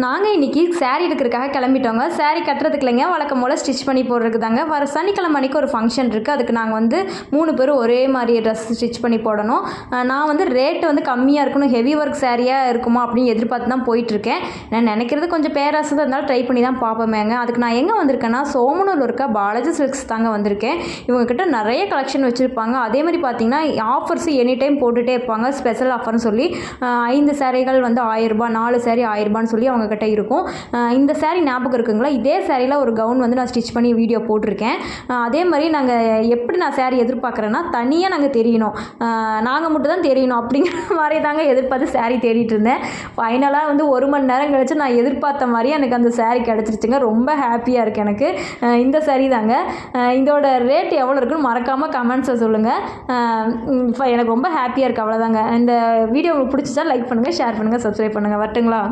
நாங்கள் இன்றைக்கி சாரீ எடுக்கிறதுக்காக கிளம்பிட்டோங்க. சாரீ கட்டுறதுக்கு இல்லைங்க, வழக்கம் போல் ஸ்டிச் பண்ணி போடுறதுக்கு தாங்க. வர சனிக்கிழமை அன்றைக்கி ஒரு ஃபங்க்ஷன் இருக்குது. அதுக்கு நாங்கள் வந்து 3 பேரும் ஒரே மாதிரி ட்ரெஸ் ஸ்டிச் பண்ணி போடணும். நான் வந்து ரேட்டு வந்து கம்மியாக இருக்கணும், ஹெவி ஒர்க் சாரியாக இருக்குமா அப்படின்னு எதிர்பார்த்து தான் போயிட்டுருக்கேன். நான் நினைக்கிறது கொஞ்சம் பேராசை தான் இருந்தாலும் ட்ரை பண்ணி தான் பார்ப்போமேங்க. அதுக்கு நான் எங்கே வந்திருக்கேன்னா, சோமனூரில் இருக்க பாலாஜி சில்க்ஸ் தாங்க வந்திருக்கேன். இவங்கக்கிட்ட நிறைய கலெக்ஷன் வச்சுருப்பாங்க. அதே மாதிரி பார்த்திங்கன்னா ஆஃபர்ஸ் எனி டைம் போட்டுகிட்டே இருப்பாங்க. ஸ்பெஷல் ஆஃபர்னு சொல்லி 5 சாரீகள் வந்து 1000 ரூபாய், 4 சாரீ 1000 ரூபான்னு சொல்லி அவங்கக்கிட்ட இருக்கும். இந்த சாரீ ஞாபகம் இருக்குங்களா? இதே சாரியில் ஒரு கவுன் வந்து நான் ஸ்டிச் பண்ணி வீடியோ போட்டிருக்கேன். அதே மாதிரி நாங்கள் எப்படி நான் சாரீ எதிர்பார்க்குறேன்னா, தனியாக நாங்கள் தெரியணும், நாங்கள் மட்டும் தான் தெரியணும் அப்படிங்கிற மாதிரி தாங்க எதிர்பார்த்து சாரீ தேடிட்டு இருந்தேன். ஃபைனலாக வந்து 1 மணி நேரம் கழிச்சு நான் எதிர்பார்த்த மாதிரி எனக்கு அந்த சாரீ கிடச்சிருச்சுங்க. ரொம்ப ஹாப்பியாக இருக்குது எனக்கு. இந்த சாரீ தாங்க. இதோட ரேட் எவ்வளோ இருக்குன்னு மறக்காமல் கமெண்ட்ஸை சொல்லுங்கள். எனக்கு ரொம்ப ஹாப்பியாக இருக்குது. அவ்வளோதாங்க. இந்த வீடியோ உங்களுக்கு பிடிச்சிச்சா லைக் பண்ணுங்கள், ஷேர் பண்ணுங்கள், சப்ஸ்கிரைப் பண்ணுங்கள். வரட்டுங்களா?